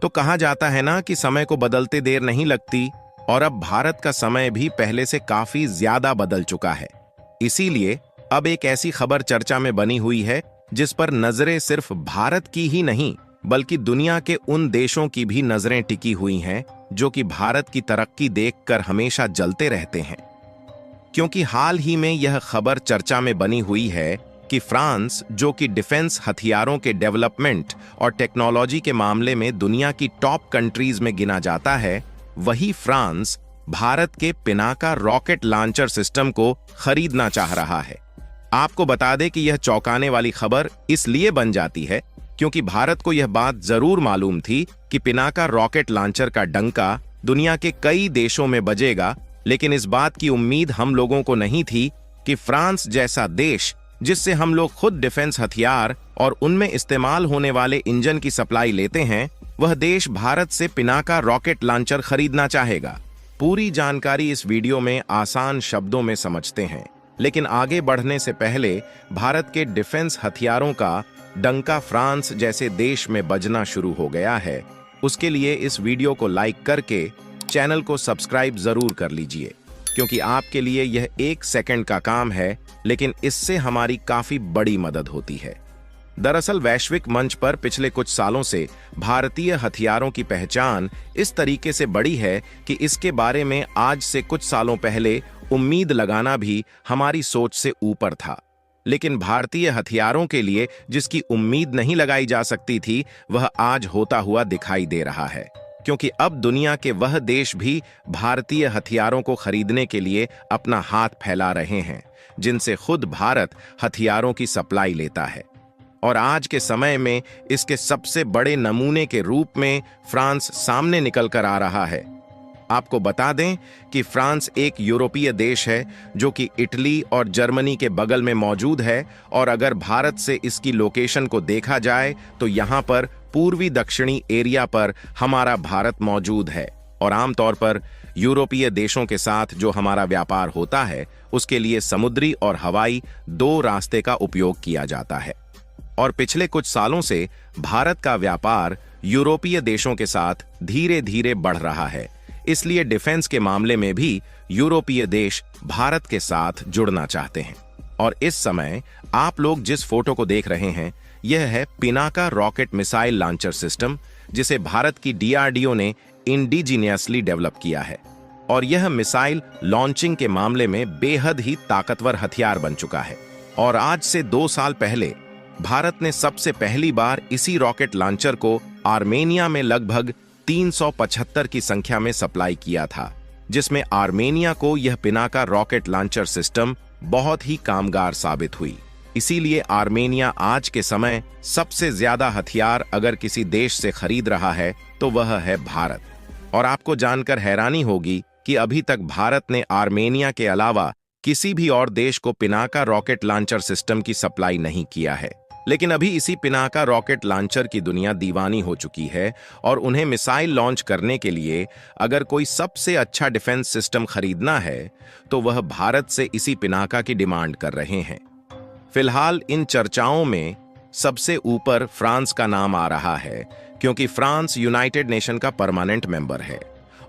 तो कहा जाता है ना कि समय को बदलते देर नहीं लगती, और अब भारत का समय भी पहले से काफी ज्यादा बदल चुका है। इसीलिए अब एक ऐसी खबर चर्चा में बनी हुई है जिस पर नजरें सिर्फ भारत की ही नहीं बल्कि दुनिया के उन देशों की भी नजरें टिकी हुई हैं जो कि भारत की तरक्की देखकर हमेशा जलते रहते हैं। क्योंकि हाल ही में यह खबर चर्चा में बनी हुई है कि फ्रांस, जो कि डिफेंस हथियारों के डेवलपमेंट और टेक्नोलॉजी के मामले में दुनिया की टॉप कंट्रीज में गिना जाता है, वही फ्रांस भारत के पिनाका रॉकेट लॉन्चर सिस्टम को खरीदना चाह रहा है। आपको बता दें कि यह चौंकाने वाली खबर इसलिए बन जाती है क्योंकि भारत को यह बात जरूर मालूम थी कि पिनाका रॉकेट लॉन्चर का डंका दुनिया के कई देशों में बजेगा, लेकिन इस बात की उम्मीद हम लोगों को नहीं थी कि फ्रांस जैसा देश, जिससे हम लोग खुद डिफेंस हथियार और उनमें इस्तेमाल होने वाले इंजन की सप्लाई लेते हैं, वह देश भारत से पिनाका रॉकेट लॉन्चर खरीदना चाहेगा। पूरी जानकारी इस वीडियो में आसान शब्दों में समझते हैं, लेकिन आगे बढ़ने से पहले भारत के डिफेंस हथियारों का डंका फ्रांस जैसे देश में बजना शुरू हो गया है, उसके लिए इस वीडियो को लाइक करके चैनल को सब्सक्राइब जरूर कर लीजिए, क्योंकि आपके लिए यह 1 सेकंड का काम है, लेकिन इससे हमारी काफी बड़ी मदद होती है। दरअसल वैश्विक मंच पर पिछले कुछ सालों से भारतीय हथियारों की पहचान इस तरीके से बढ़ी है कि इसके बारे में आज से कुछ सालों पहले उम्मीद लगाना भी हमारी सोच से ऊपर था। लेकिन भारतीय हथियारों के लिए जिसकी उम्मीद नहीं लगाई जा सकती थी, वह आज होता हुआ दिखाई दे रहा है, क्योंकि अब दुनिया के वह देश भी भारतीय हथियारों को खरीदने के लिए अपना हाथ फैला रहे हैं जिनसे खुद भारत हथियारों की सप्लाई लेता है। और आज के समय में इसके सबसे बड़े नमूने के रूप में फ्रांस सामने निकल कर आ रहा है। आपको बता दें कि फ्रांस एक यूरोपीय देश है जो कि इटली और जर्मनी के बगल में मौजूद है, और अगर भारत से इसकी लोकेशन को देखा जाए तो यहाँ पर पूर्वी दक्षिणी एरिया पर हमारा भारत मौजूद है, और आमतौर पर यूरोपीय देशों के साथ जो हमारा व्यापार होता है उसके लिए समुद्री और हवाई 2 रास्ते का उपयोग किया जाता है। और पिछले कुछ सालों से भारत का व्यापार यूरोपीय देशों के साथ धीरे धीरे बढ़ रहा है, इसलिए डिफेंस के मामले में भी यूरोपीय देश भारत के साथ जुड़ना चाहते हैं। और इस समय आप लोग जिस फोटो को देख रहे हैं, यह है Pinaka rocket missile launcher system, जिसे भारत की डीआरडीओ ने इंडिजीनियसली डेवलप किया है। और यह मिसाइल लॉन्चिंग के मामले में बेहद ही ताकतवर हथियार बन चुका है। और आज से 2 साल पहले भारत ने सबसे पहली बार इसी रॉकेट लॉन्चर को आर्मेनिया में लगभग 375 की संख्या में सप्लाई किया था, जिसमें आर्मेनिया को यह पिनाका रॉकेट लॉन्चर सिस्टम बहुत ही कामगार साबित हुई। इसीलिए आर्मेनिया आज के समय सबसे ज्यादा हथियार अगर किसी देश से खरीद रहा है तो वह है भारत। और आपको जानकर हैरानी होगी कि अभी तक भारत ने आर्मेनिया के अलावा किसी भी और देश को पिनाका रॉकेट लॉन्चर सिस्टम की सप्लाई नहीं किया है। लेकिन अभी इसी पिनाका रॉकेट लॉन्चर की दुनिया दीवानी हो चुकी है, और उन्हें मिसाइल लॉन्च करने के लिए अगर कोई सबसे अच्छा डिफेंस सिस्टम खरीदना है तो वह भारत से इसी पिनाका की डिमांड कर रहे हैं। फिलहाल इन चर्चाओं में सबसे ऊपर फ्रांस का नाम आ रहा है, क्योंकि फ्रांस यूनाइटेड नेशन का परमानेंट मेंबर है,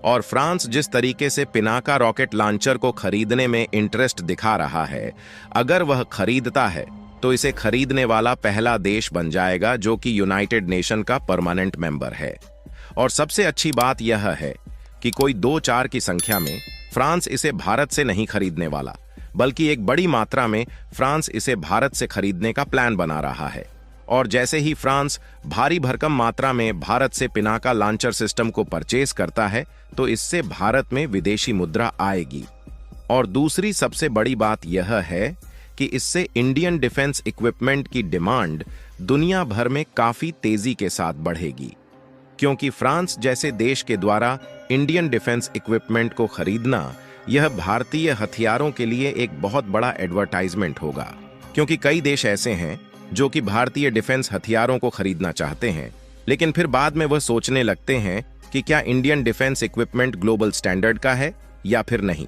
और फ्रांस जिस तरीके से पिनाका रॉकेट लॉन्चर को खरीदने में इंटरेस्ट दिखा रहा है, अगर वह खरीदता है तो इसे खरीदने वाला पहला देश बन जाएगा जो कि यूनाइटेड नेशन का परमानेंट मेंबर है। और सबसे अच्छी बात यह है कि कोई 2-4 की संख्या में फ्रांस इसे भारत से नहीं खरीदने वाला, बल्कि एक बड़ी मात्रा में फ्रांस इसे भारत से खरीदने का प्लान बना रहा है। और जैसे ही फ्रांस भारी भरकम मात्रा में भारत से पिनाका लॉन्चर सिस्टम को परचेज करता है तो इससे भारत में विदेशी मुद्रा आएगी। और दूसरी सबसे बड़ी बात यह है कि इससे इंडियन डिफेंस इक्विपमेंट की डिमांड दुनिया भर में काफी तेजी के साथ बढ़ेगी, क्योंकि फ्रांस जैसे देश के द्वारा इंडियन डिफेंस इक्विपमेंट को खरीदना यह भारतीय हथियारों के लिए एक बहुत बड़ा एडवर्टाइजमेंट होगा। क्योंकि कई देश ऐसे हैं जो कि भारतीय डिफेंस हथियारों को खरीदना चाहते हैं, लेकिन फिर बाद में वह सोचने लगते हैं कि क्या Indian defence equipment global standard का है या फिर नहीं।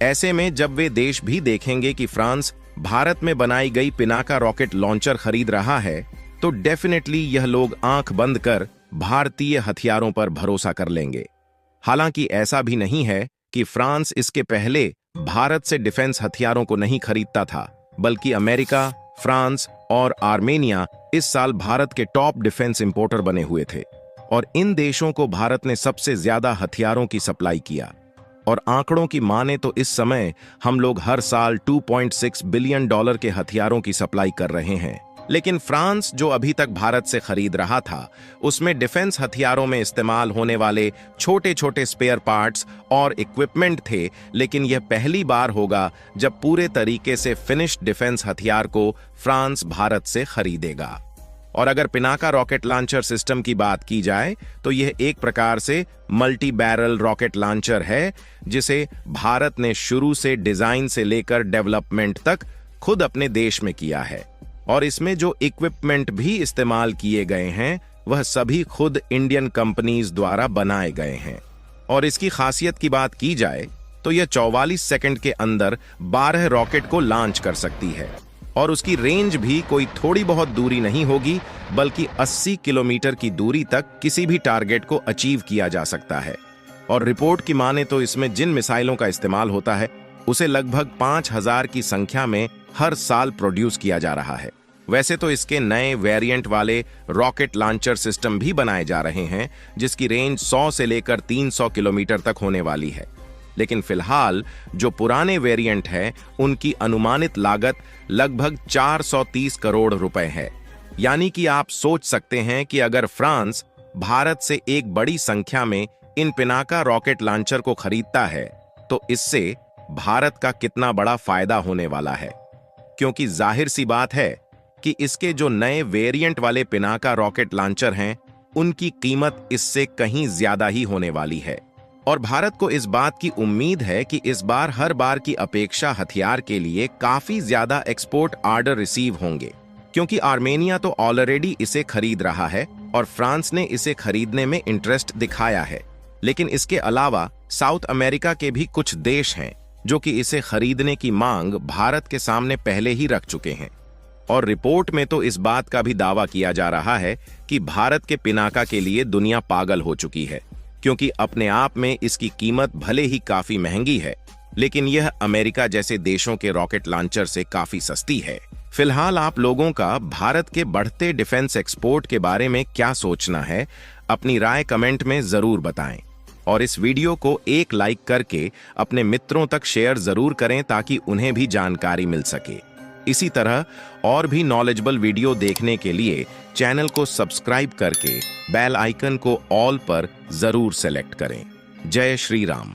ऐसे में जब वे देश भी देखेंगे कि फ्रांस भारत में बनाई गई पिनाका रॉकेट लॉन्चर खरीद रहा है, तो डेफिनेटली यह लोग आंख बंद कर भारतीय हथियारों पर भरोसा कर लेंगे। हालांकि ऐसा भी नहीं है कि फ्रांस इसके पहले भारत से डिफेंस हथियारों को नहीं खरीदता था, बल्कि अमेरिका, फ्रांस और आर्मेनिया इस साल भारत के टॉप डिफेंस इंपोर्टर बने हुए थे और इन देशों को भारत ने सबसे ज्यादा हथियारों की सप्लाई किया। और आंकड़ों की माने तो इस समय हम लोग हर साल $2.6 बिलियन के हथियारों की सप्लाई कर रहे हैं। लेकिन फ्रांस जो अभी तक भारत से खरीद रहा था, उसमें डिफेंस हथियारों में इस्तेमाल होने वाले छोटे छोटे स्पेयर पार्ट्स और इक्विपमेंट थे, लेकिन यह पहली बार होगा जब पूरे तरीके से फिनिश्ड डिफेंस हथियार को फ्रांस भारत से खरीदेगा। और अगर पिनाका रॉकेट लॉन्चर सिस्टम की बात की जाए तो यह एक प्रकार से मल्टी बैरल रॉकेट लॉन्चर है, जिसे भारत ने शुरू से डिजाइन से लेकर डेवलपमेंट तक खुद अपने देश में किया है। और इसमें जो इक्विपमेंट भी इस्तेमाल किए गए हैं वह सभी खुद इंडियन कंपनीज द्वारा बनाए गए हैं। और इसकी खासियत की बात की जाए तो यह 44 सेकंड के अंदर 12 रॉकेट को लॉन्च कर सकती है और उसकी रेंज भी कोई थोड़ी बहुत दूरी नहीं होगी, बल्कि 80 किलोमीटर की दूरी तक किसी भी टारगेट को अचीव किया जा सकता है। और रिपोर्ट की माने तो इसमें जिन मिसाइलों का इस्तेमाल होता है उसे लगभग 5000 की संख्या में हर साल प्रोड्यूस किया जा रहा है। वैसे तो इसके नए वेरिएंट वाले रॉकेट लॉन्चर सिस्टम भी बनाए जा रहे हैं, जिसकी रेंज 100 से लेकर 300 किलोमीटर तक होने वाली है। लेकिन फिलहाल जो पुराने वेरिएंट हैं, उनकी अनुमानित लागत लगभग 430 करोड़ रुपए है। यानी कि आप सोच सकते हैं कि अगर फ्रांस भारत से एक बड़ी संख्या में इन पिनाका रॉकेट लॉन्चर को खरीदता है तो इससे भारत का कितना बड़ा फायदा होने वाला है, क्योंकि जाहिर सी बात है कि इसके जो नए वेरिएंट वाले पिनाका रॉकेट लॉन्चर हैं, उनकी कीमत इससे कहीं ज्यादा ही होने वाली है। और भारत को इस बात की उम्मीद है कि इस बार हर बार की अपेक्षा हथियार के लिए काफी ज्यादा एक्सपोर्ट ऑर्डर रिसीव होंगे, क्योंकि आर्मेनिया तो ऑलरेडी इसे खरीद रहा है और फ्रांस ने इसे खरीदने में इंटरेस्ट दिखाया है। लेकिन इसके अलावा साउथ अमेरिका के भी कुछ देश हैं जो कि इसे खरीदने की मांग भारत के सामने पहले ही रख चुके हैं। और रिपोर्ट में तो इस बात का भी दावा किया जा रहा है कि भारत के पिनाका के लिए दुनिया पागल हो चुकी है, क्योंकि अपने आप में इसकी कीमत भले ही काफी महंगी है, लेकिन यह अमेरिका जैसे देशों के रॉकेट लॉन्चर से काफी सस्ती है। फिलहाल आप लोगों का भारत के बढ़ते डिफेंस एक्सपोर्ट के बारे में क्या सोचना है, अपनी राय कमेंट में जरूर बताएं। और इस वीडियो को एक लाइक करके अपने मित्रों तक शेयर जरूर करें ताकि उन्हें भी जानकारी मिल सके। इसी तरह और भी नॉलेजेबल वीडियो देखने के लिए चैनल को सब्सक्राइब करके बेल आइकन को ऑल पर जरूर सेलेक्ट करें। जय श्री राम।